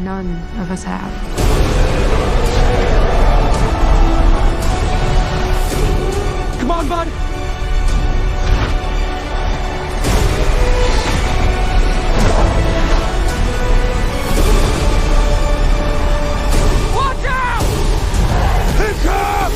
none of us have. Come on, bud! Watch out! Hiccup!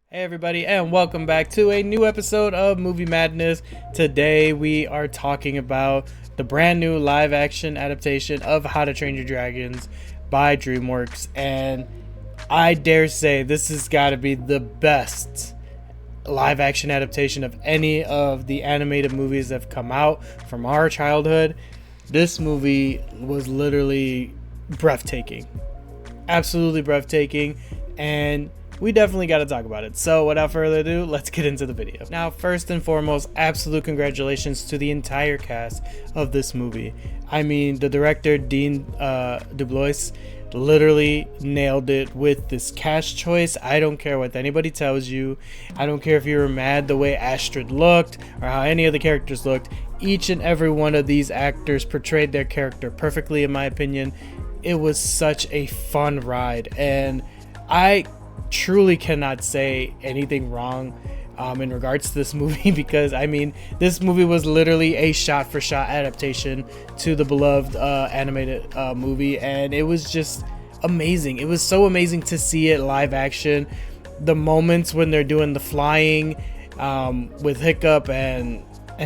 Hey everybody, and welcome back to a new episode of Movie Madness. Today we are talking about the brand new live action adaptation of How to Train Your Dragons by DreamWorks, and I dare say this has got to be the best live action adaptation of any of the animated movies that have come out from our childhood. This movie was literally breathtaking, absolutely breathtaking, and we definitely got to talk about it. So without further ado, let's get into the video. Now, first and foremost, absolute congratulations to the entire cast of this movie. I mean, the director, Dean DeBlois, literally nailed it with this cast choice. I don't care what anybody tells you. I don't care if you were mad the way Astrid looked or how any of the characters looked. Each and every one of these actors portrayed their character perfectly, in my opinion. It was such a fun ride, and I truly cannot say anything wrong in regards to this movie, because I mean, this movie was literally a shot-for-shot adaptation to the beloved animated movie, and it was just amazing. It was so amazing to see it live action. The moments when they're doing the flying with Hiccup and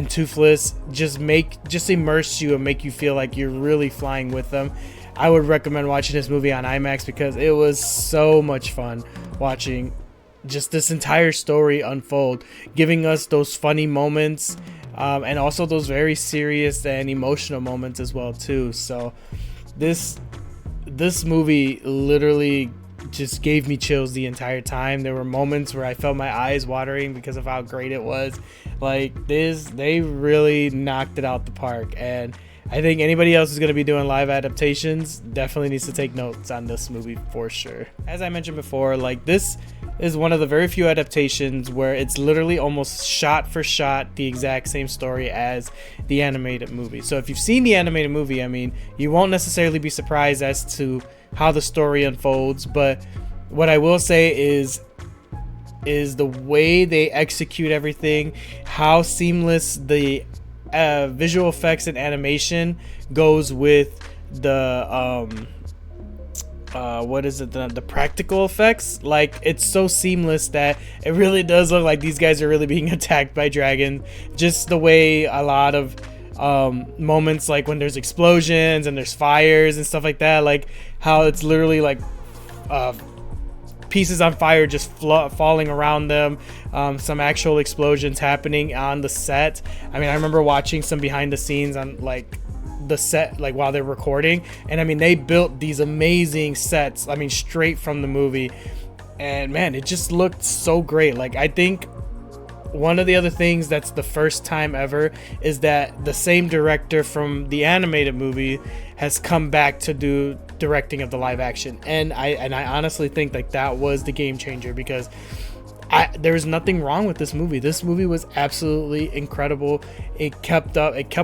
Toothless just immerse you and make you feel like you're really flying with them. I would recommend watching this movie on IMAX because it was so much fun watching just this entire story unfold, giving us those funny moments and also those very serious and emotional moments as well too. So this movie literally just gave me chills the entire time. There were moments where I felt my eyes watering because of how great it was. Like this, they really knocked it out the park, and I think anybody else who's going to be doing live adaptations definitely needs to take notes on this movie for sure. As I mentioned before, like, this is one of the very few adaptations where it's literally almost shot for shot the exact same story as the animated movie. So if you've seen the animated movie, I mean, you won't necessarily be surprised as to how the story unfolds, but what I will say is the way they execute everything, how seamless the visual effects and animation goes with the the practical effects. Like, it's so seamless that it really does look like these guys are really being attacked by dragons. Just the way a lot of moments, like when there's explosions and there's fires and stuff like that, like how it's literally like pieces on fire just falling around them, some actual explosions happening on the set. I mean, I remember watching some behind the scenes on like the set, like while they're recording, and I mean, they built these amazing sets, I mean, straight from the movie, and man, it just looked so great. Like, I think one of the other things that's the first time ever is that the same director from the animated movie has come back to do directing of the live action, and I honestly think like that was the game changer, because there was nothing wrong with this movie. This movie was absolutely incredible. It kept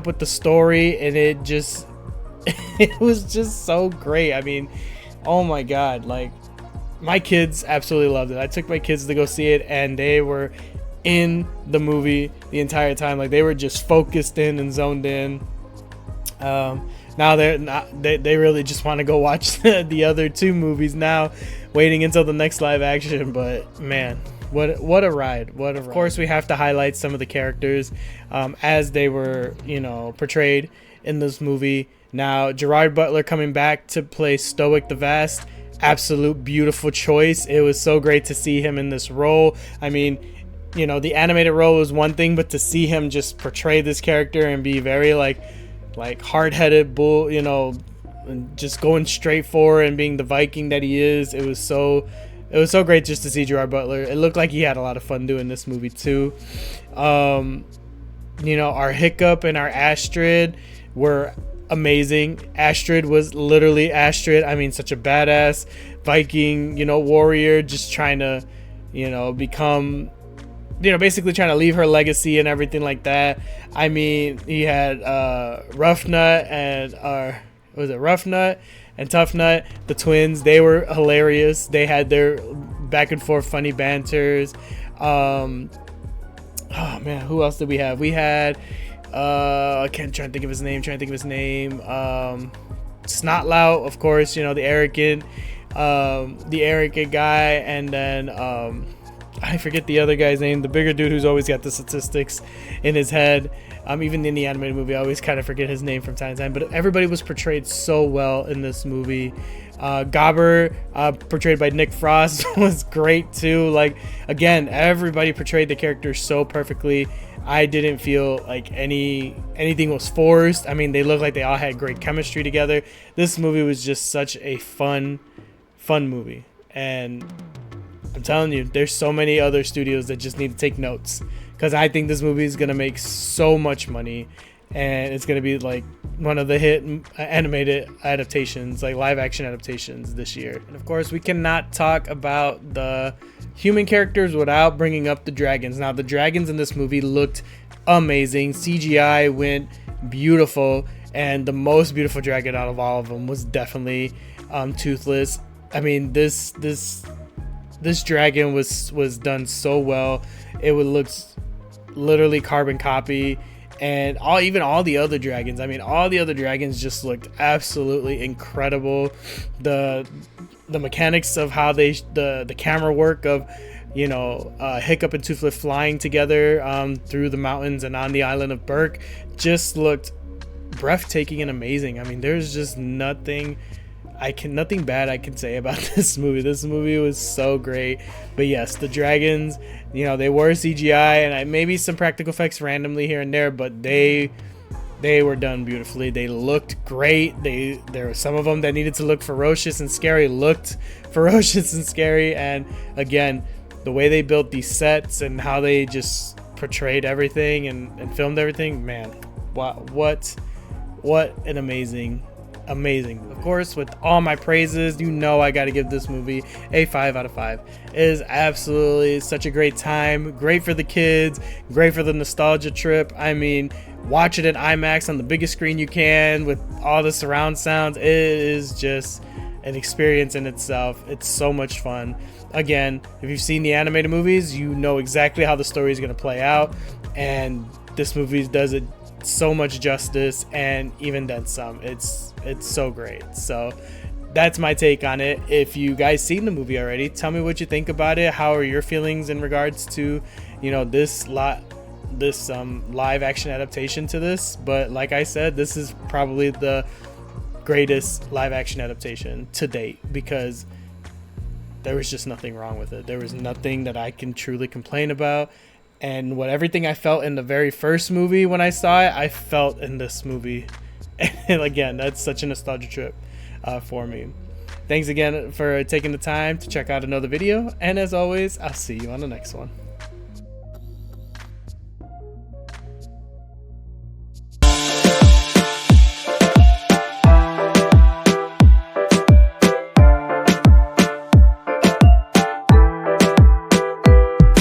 with the story, and it was just so great. I mean, oh my god, like, my kids absolutely loved it. I took my kids to go see it, and they were in the movie the entire time. Like, they were just focused in and zoned in. Now they really just want to go watch the other two movies now, waiting until the next live action. But man, what a ride. Of course, we have to highlight some of the characters as they were, portrayed in this movie. Now, Gerard Butler coming back to play Stoic the Vast, absolute beautiful choice. It was so great to see him in this role. I mean, the animated role was one thing, but to see him just portray this character and be very like hard-headed bull, just going straight for it and being the Viking that he is, it was so great just to see Gerard Butler. It looked like he had a lot of fun doing this movie too. Our Hiccup and our Astrid were amazing. Astrid was literally Astrid. I mean, such a badass Viking, warrior, just trying to, become, basically trying to leave her legacy and everything like that. I mean, he had Rough Nut and Rough Nut and Tough Nut, the twins. They were hilarious. They had their back and forth funny banters. Oh man, who else did we have? We had I can't try to think of his name. Snotlout, of course, the arrogant guy, and then I forget the other guy's name, the bigger dude who's always got the statistics in his head. Even in the animated movie, I always kind of forget his name from time to time, but everybody was portrayed so well in this movie. Gobber, portrayed by Nick Frost, was great too. Like, again, everybody portrayed the characters so perfectly. I didn't feel like anything was forced. I mean, they looked like they all had great chemistry together. This movie was just such a fun movie, and I'm telling you, there's so many other studios that just need to take notes, because I think this movie is gonna make so much money, and it's gonna be like one of the hit animated adaptations, like live action adaptations this year. And of course, we cannot talk about the human characters without bringing up the dragons. Now, the dragons in this movie looked amazing. CGI went beautiful, and the most beautiful dragon out of all of them was definitely Toothless. I mean, this dragon was done so well. It looks literally carbon copy, and all the other dragons. I mean, all the other dragons just looked absolutely incredible. The mechanics of how the camera work of Hiccup and Toothless flying together through the mountains and on the island of Berk just looked breathtaking and amazing. I mean, there's just nothing bad I can say about this movie. This movie was so great. But yes, the dragons, they were CGI and maybe some practical effects randomly here and there, but they were done beautifully. They looked great. There were some of them that needed to look ferocious and scary, looked ferocious and scary. And again, the way they built these sets and how they just portrayed everything and filmed everything, man, what an amazing. Of course, with all my praises, I got to give this movie a 5 out of 5. It is absolutely such a great time. Great for the kids, great for the nostalgia trip. I mean, watch it in IMAX on the biggest screen you can with all the surround sounds. It is just an experience in itself. It's so much fun. Again, if you've seen the animated movies, you know exactly how the story is going to play out, and this movie does it so much justice, and even then some. It's so great. So that's my take on it. If you guys seen the movie already, tell me what you think about it. How are your feelings in regards to this live action adaptation to this? But like I said, this is probably the greatest live action adaptation to date, because there was just nothing wrong with it. There was nothing that I can truly complain about. And everything I felt in the very first movie when I saw it, I felt in this movie. And again, that's such a nostalgia trip for me. Thanks again for taking the time to check out another video. And as always, I'll see you on the next one.